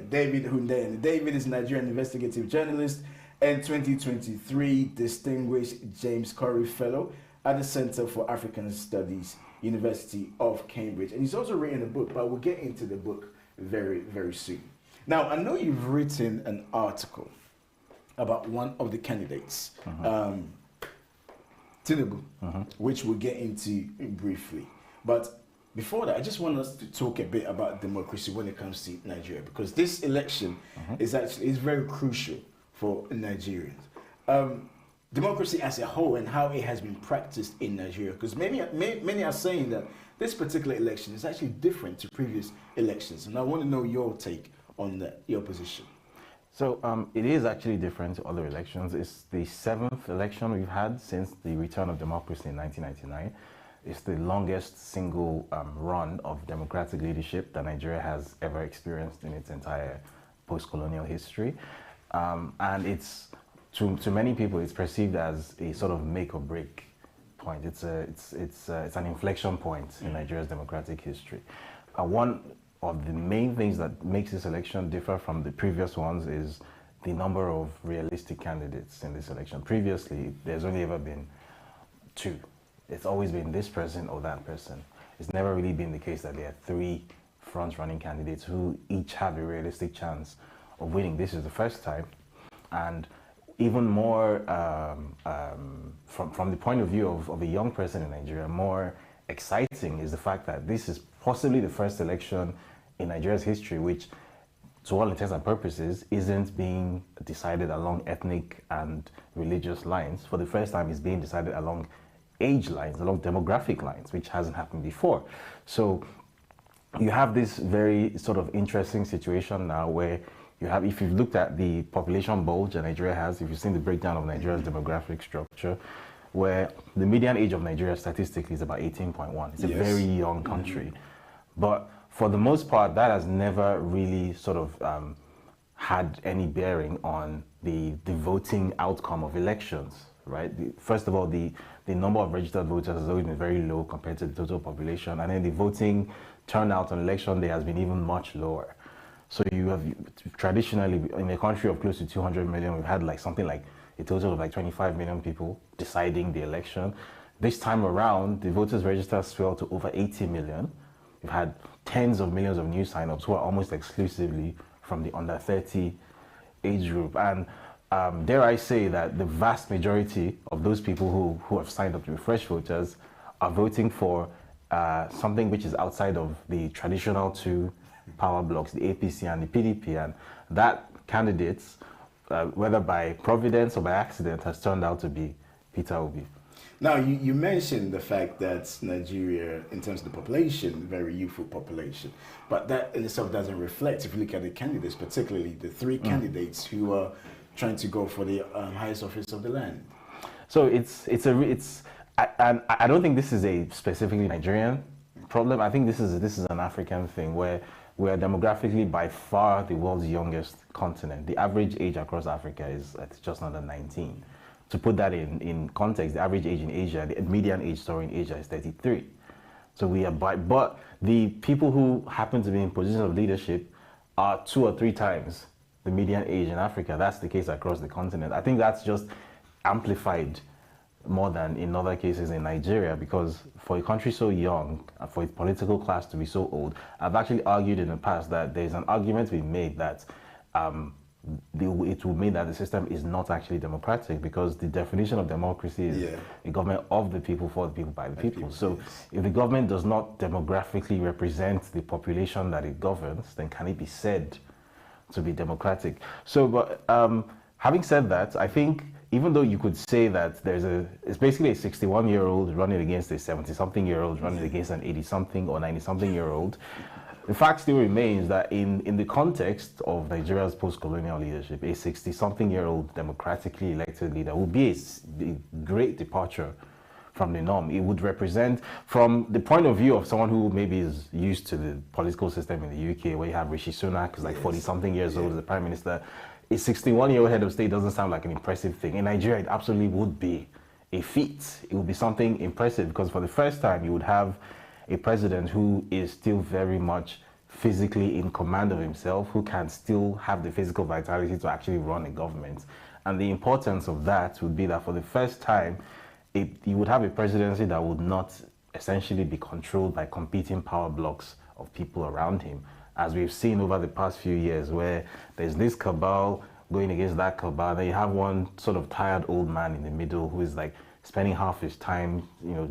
Speaker 1: David Hundeyin. David is a Nigerian investigative journalist and 2023 Distinguished James Curry Fellow at the Center for African Studies, University of Cambridge. And he's also written a book, but we'll get into the book very, very soon. Now, I know you've written an article about one of the candidates, Tinubu, which we'll get into briefly. But before that, I just want us to talk a bit about democracy when it comes to Nigeria, because this election is very crucial for Nigerians. Democracy as a whole and how it has been practiced in Nigeria, because many are saying that this particular election is actually different to previous elections, and I want to know your take on that, your position.
Speaker 12: So it is actually different to other elections. It's the 7th election we've had since the return of democracy in 1999. It's the longest single run of democratic leadership that Nigeria has ever experienced in its entire post-colonial history. And it's, to many people, it's perceived as a sort of make or break point. It's an inflection point in Nigeria's democratic history. One of the main things that makes this election differ from the previous ones is the number of realistic candidates in this election. Previously, there's only ever been 2. It's always been this person or that person. It's never really been the case that there are 3 front-running candidates who each have a realistic chance of winning. This is the first time. And even more, from the point of view of a young person in Nigeria, more exciting is the fact that this is possibly the first election in Nigeria's history which, to all intents and purposes, isn't being decided along ethnic and religious lines. For the first time, it's being decided along age lines, along demographic lines, which hasn't happened before. So you have this very sort of interesting situation now where you have, if you've looked at the population bulge that Nigeria has, if you've seen the breakdown of Nigeria's demographic structure, where the median age of Nigeria statistically is about 18.1. It's a very young country. But for the most part, that has never really sort of had any bearing on the voting outcome of elections, right? First of all, the number of registered voters has always been very low compared to the total population. And then the voting turnout on election day has been even much lower. So you have, traditionally, in a country of close to 200 million, we've had like something like a total of like 25 million people deciding the election. This time around, the voters register swelled to over 80 million. We've had tens of millions of new signups who are almost exclusively from the under 30 age group. And dare I say that the vast majority of those people who have signed up to be fresh voters are voting for something which is outside of the traditional 2 power blocks, the APC and the PDP. And that candidates, whether by providence or by accident, has turned out to be Peter Obi.
Speaker 1: Now, you mentioned the fact that Nigeria, in terms of the population, very youthful population, but that in itself doesn't reflect, if you look at the candidates, particularly the 3 candidates who are trying to go for the highest office of the land.
Speaker 12: So I don't think this is a specifically Nigerian problem. I think this is an African thing where we are demographically by far the world's youngest continent. The average age across Africa is just under 19. To put that in context, the average age in Asia, the median age in Asia is 33. So we are but the people who happen to be in positions of leadership are 2 or 3 times the median age in Africa. That's the case across the continent. I think that's just amplified more than in other cases in Nigeria, because for a country so young, for its political class to be so old, I've actually argued in the past that there's an argument to be made that it will mean that the system is not actually democratic, because the definition of democracy is a government of the people, for the people, by the people. So if the government does not demographically represent the population that it governs, then can it be said to be democratic? So, but having said that, I think even though you could say that it's basically a 61-year-old running against a 70-something-year-old running against an 80-something or 90-something-year-old, the fact still remains that in the context of Nigeria's post-colonial leadership, a 60-something-year-old democratically elected leader would be a great departure from the norm. It would represent, from the point of view of someone who maybe is used to the political system in the UK, where you have Rishi Sunak, who's like 40-something years old as the Prime Minister, a 61-year-old head of state doesn't sound like an impressive thing. In Nigeria, it absolutely would be a feat. It would be something impressive, because for the first time, you would have a president who is still very much physically in command of himself, who can still have the physical vitality to actually run a government. And the importance of that would be that for the first time, you would have a presidency that would not essentially be controlled by competing power blocks of people around him, as we've seen over the past few years, where there's this cabal going against that cabal, then you have one sort of tired old man in the middle who is like spending half his time,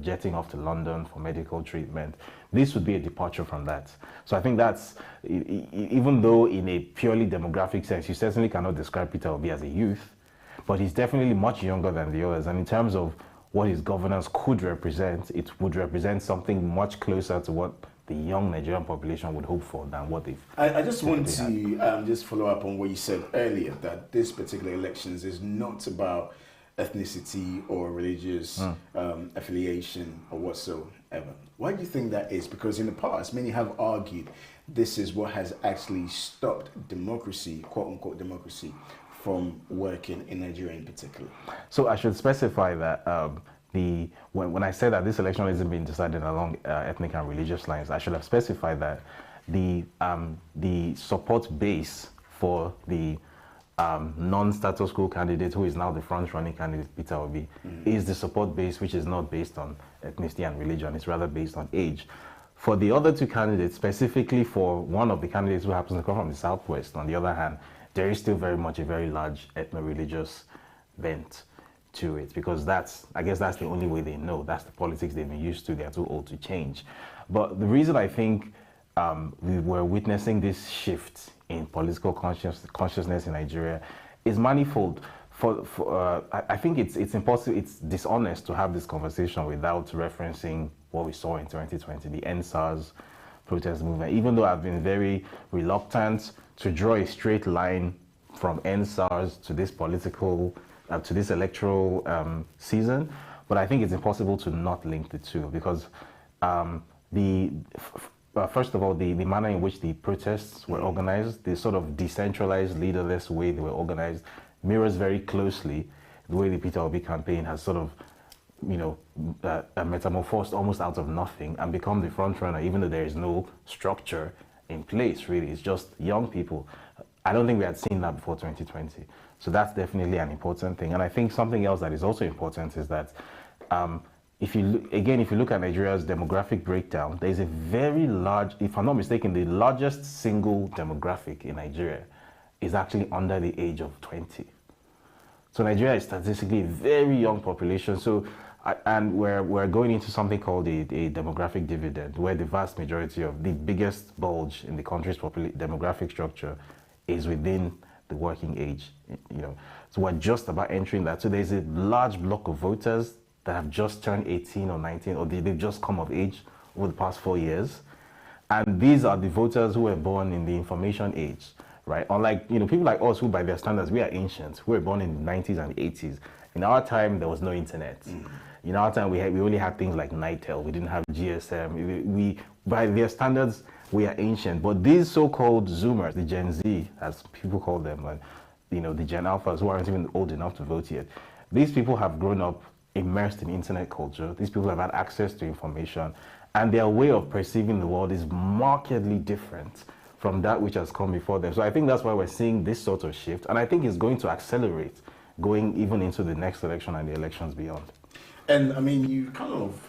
Speaker 12: jetting off to London for medical treatment. This would be a departure from that. So I think that's, even though in a purely demographic sense, you certainly cannot describe Peter Obi as a youth, but he's definitely much younger than the others. And in terms of what his governance could represent, it would represent something much closer to what the young Nigerian population would hope for than what they've.
Speaker 1: I just want to just follow up on what you said earlier, that this particular elections is not about ethnicity or religious affiliation or whatsoever. Why do you think that is? Because in the past, many have argued this is what has actually stopped democracy, quote unquote democracy, from working in Nigeria in particular.
Speaker 12: So I should specify that when I said that this election isn't being decided along ethnic and religious lines, I should have specified that the support base for the non-status quo candidate, who is now the front-running candidate, Peter Obi, is the support base which is not based on ethnicity and religion. It's rather based on age. For the other two candidates, specifically for one of the candidates who happens to come from the Southwest, on the other hand, there is still very much a very large ethno-religious bent to it, because I guess that's the only way they know. That's the politics they've been used to. They're too old to change. But the reason I think we were witnessing this shift in political consciousness in Nigeria is manifold. I think it's impossible, it's dishonest to have this conversation without referencing what we saw in 2020, the EndSARS protest movement. Even though I've been very reluctant to draw a straight line from EndSARS to this to this electoral season, but I think it's impossible to not link the two, because first of all, the manner in which the protests were organized, the sort of decentralized, leaderless way they were organized, mirrors very closely the way the Peter Obi campaign has sort of, metamorphosed almost out of nothing and become the front runner, even though there is no structure in place, really. It's just young people. I don't think we had seen that before 2020. So that's definitely an important thing. And I think something else that is also important is that if you look at Nigeria's demographic breakdown, there's a very large, if I'm not mistaken, the largest single demographic in Nigeria is actually under the age of 20. So Nigeria is statistically a very young population. So, and we're going into something called a demographic dividend, where the vast majority of the biggest bulge in the country's demographic structure is within the working age. So we're just about entering that. So there's a large block of voters that have just turned 18 or 19, or they've just come of age over the past 4 years. And these are the voters who were born in the information age, right? Unlike, people like us who, by their standards, we are ancient. We were born in the 90s and 80s. In our time, there was no internet. In our time, we only had things like Nitel. We didn't have GSM. By their standards, we are ancient. But these so-called Zoomers, the Gen Z, as people call them, the Gen Alphas, who aren't even old enough to vote yet, these people have grown up immersed in internet culture. These people have had access to information, and their way of perceiving the world is markedly different from that which has come before them. So I think that's why we're seeing this sort of shift, and I think it's going to accelerate going even into the next election and the elections beyond.
Speaker 1: And I mean, you kind of,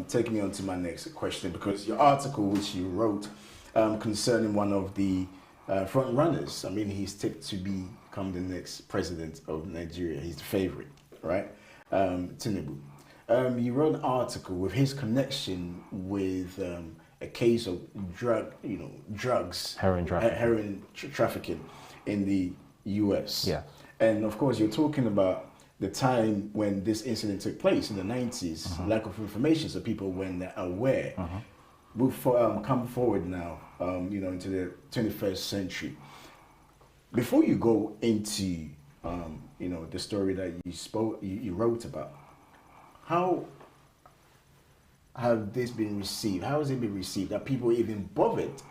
Speaker 1: take me on to my next question, because your article which you wrote concerning one of the front runners, I mean, he's tipped to become the next president of Nigeria. He's the favorite, right? Tinubu. You wrote an article with his connection with a case of drugs, heroin trafficking in the US.
Speaker 12: Yeah.
Speaker 1: And of course, you're talking about the time when this incident took place in the 90s, lack of information, so people weren't aware. We've come forward now, into the 21st century. Before you go into, the story that you wrote about, how have this been received? How has it been received? Are people even bothered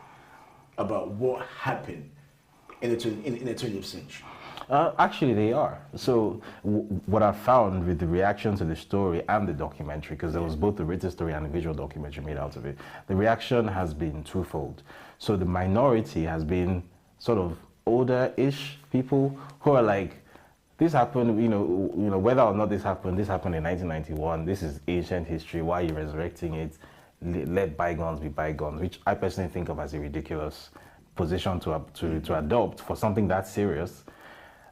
Speaker 1: about what happened in the 20th century?
Speaker 12: Actually, they are. So what I found with the reaction to the story and the documentary, because there was both the written story and a visual documentary made out of it, the reaction has been twofold. So the minority has been sort of older-ish people who are like, this happened, whether or not this happened in 1991. This is ancient history. Why are you resurrecting it? Let bygones be bygones, which I personally think of as a ridiculous position to adopt for something that serious.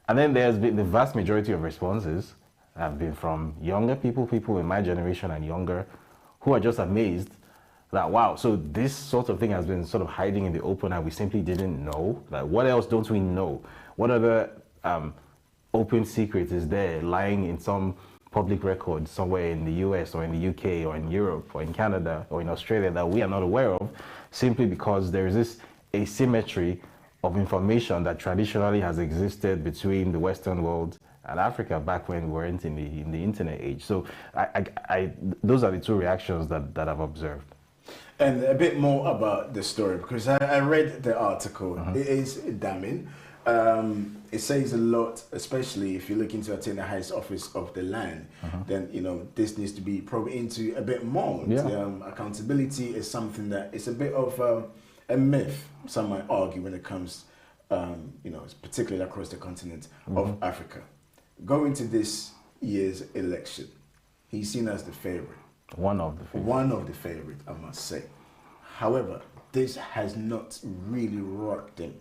Speaker 12: And then there's been the vast majority of responses have been from younger people in my generation and younger, who are just amazed that, wow, so this sort of thing has been sort of hiding in the open and we simply didn't know. Like, what else don't we know? What other open secret is there lying in some public record somewhere in the US or in the UK or in Europe or in Canada or in Australia that we are not aware of, simply because there is this asymmetry of information that traditionally has existed between the Western world and Africa back when we weren't in the internet age. So those are the two reactions that I've observed.
Speaker 1: And a bit more about the story, because I read the article. It is damning. It says a lot, especially if you're looking to attain the highest office of the land, then, this needs to be probed into a bit more.
Speaker 12: Yeah.
Speaker 1: Accountability is something that is a bit of a myth, some might argue, when it comes, particularly across the continent of Africa. Going to this year's election, he's seen as the favorite.
Speaker 12: One of the favorites.
Speaker 1: One of the favorite, I must say. However, this has not really rocked him.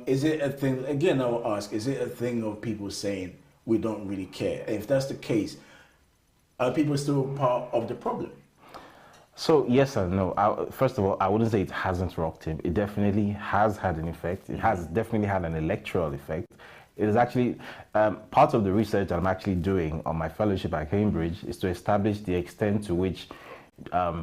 Speaker 1: Is it a thing, again, I will ask, is it a thing of people saying, we don't really care? If that's the case, are people still part of the problem?
Speaker 12: So yes and no. First of all, I wouldn't say it hasn't rocked him. It definitely has had an effect. It has definitely had an electoral effect. It is actually part of the research I'm actually doing on my fellowship at Cambridge is to establish the extent to which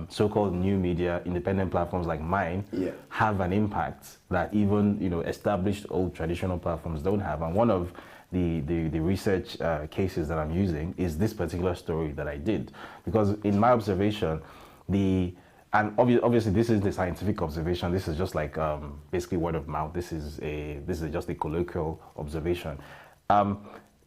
Speaker 12: so-called new media, independent platforms like mine, have an impact that even established old traditional platforms don't have. And one of the research cases that I'm using is this particular story that I did, because in my observation, obviously this is the scientific observation. This is just like basically word of mouth. This is just a colloquial observation.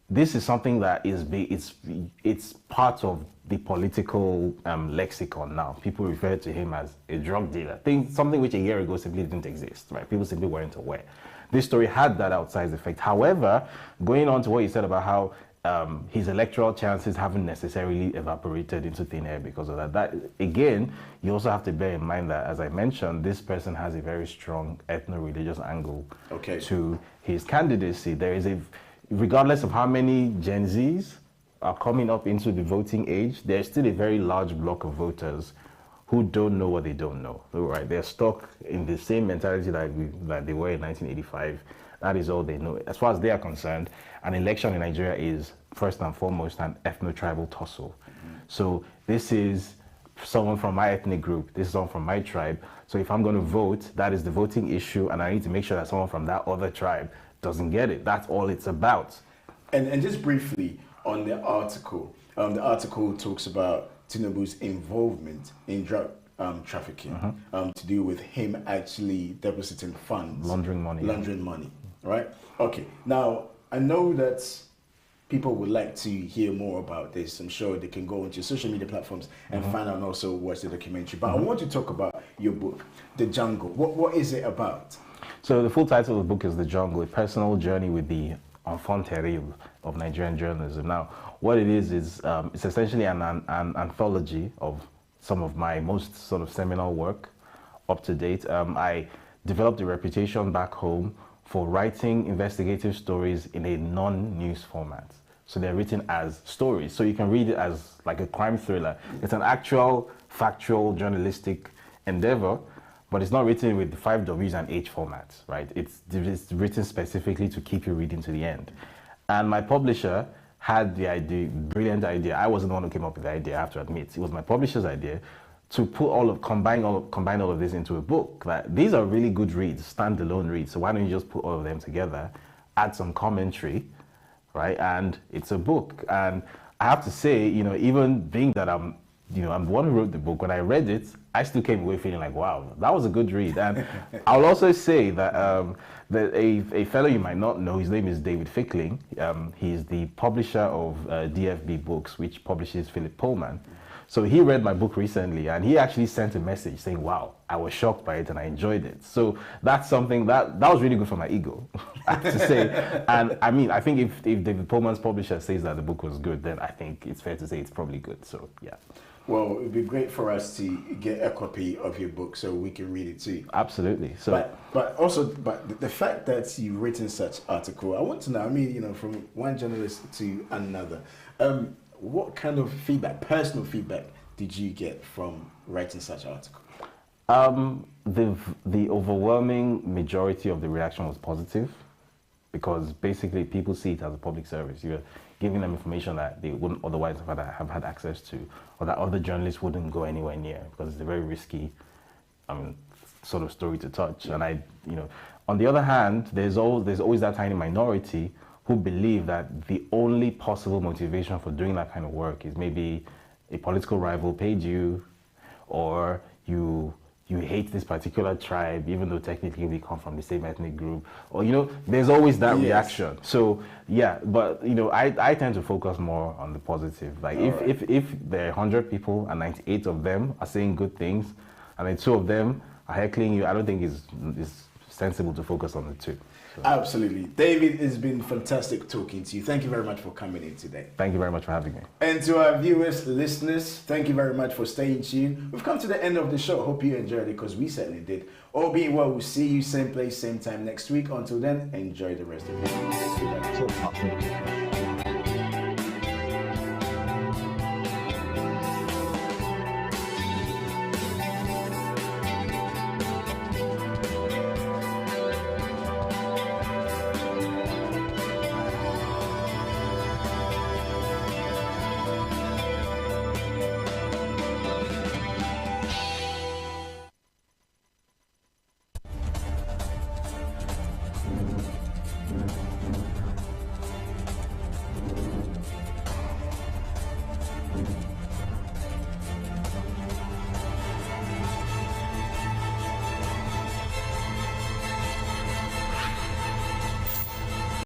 Speaker 12: This is something that it's part of the political lexicon now. People refer to him as a drug dealer, something which a year ago simply didn't exist. Right? People simply weren't aware. This story had that outsized effect. However, going on to what you said about how his electoral chances haven't necessarily evaporated into thin air because of that. That again, you also have to bear in mind that, as I mentioned, this person has a very strong ethno-religious angle to his candidacy. There is regardless of how many Gen Zs are coming up into the voting age, there's still a very large block of voters who don't know what they don't know. Right? They're stuck in the same mentality that they were in 1985. That is all they know. As far as they are concerned, an election in Nigeria is first and foremost an ethno-tribal tussle. So this is someone from my ethnic group, this is someone from my tribe. So if I'm going to vote, that is the voting issue, and I need to make sure that someone from that other tribe doesn't get it. That's all it's about.
Speaker 1: And just briefly on the article talks about Tinubu's involvement in drug trafficking, to do with him actually depositing funds.
Speaker 12: Laundering money.
Speaker 1: Right? Okay. Now, I know that people would like to hear more about this. I'm sure they can go into social media platforms and find out and also watch the documentary. But I want to talk about your book, The Jungle. What is it about?
Speaker 12: So the full title of the book is The Jungle, a personal journey with the enfant terrible of Nigerian journalism. Now, what it is it's essentially an anthology of some of my most sort of seminal work up to date. I developed a reputation back home for writing investigative stories in a non-news format. So they're written as stories. So you can read it as like a crime thriller. It's an actual, factual, journalistic endeavor, but it's not written with the 5 Ws and H formats, right? It's written specifically to keep you reading to the end. And my publisher had the idea, brilliant idea. I wasn't the one who came up with the idea, I have to admit. It was my publisher's idea to put combine all of this into a book. That these are really good reads, standalone reads. So why don't you just put all of them together, add some commentary, right? And it's a book. And I have to say, you know, even being that I'm the one who wrote the book, when I read it, I still came away feeling like, wow, that was a good read. And I'll also say that, that a fellow you might not know, his name is David Fickling. He's the publisher of DFB Books, which publishes Philip Pullman. So he read my book recently, and he actually sent a message saying, wow, I was shocked by it and I enjoyed it. So that's something that was really good for my ego, I have to say. And I mean, I think if David Pullman's publisher says that the book was good, then I think it's fair to say it's probably good. So yeah.
Speaker 1: Well, it'd be great for us to get a copy of your book so we can read it too.
Speaker 12: Absolutely. So,
Speaker 1: but the fact that you've written such article, I want to know. I mean, you know, from one journalist to another, what kind of feedback, personal feedback, did you get from writing such article?
Speaker 12: The overwhelming majority of the reaction was positive, because basically people see it as a public service. You're giving them information that they wouldn't otherwise have had access to, or that other journalists wouldn't go anywhere near, because it's a very risky sort of story to touch. And on the other hand, there's always that tiny minority who believe that the only possible motivation for doing that kind of work is maybe a political rival paid you, or you hate this particular tribe, even though technically we come from the same ethnic group, or, you know, there's always that reaction. So yeah, but, you know, I tend to focus more on the positive. Like if there are 100 people and 98 of them are saying good things, and then 2 of them are heckling you, I don't think it's sensible to focus on the 2. So.
Speaker 1: Absolutely. David, it's been fantastic talking to you. Thank you very much for coming in today.
Speaker 12: Thank you very much for having me.
Speaker 1: And to our viewers, listeners, thank you very much for staying tuned. We've come to the end of the show. Hope you enjoyed it, because we certainly did. All being well, we'll see you same place, same time next week. Until then, enjoy the rest of your day.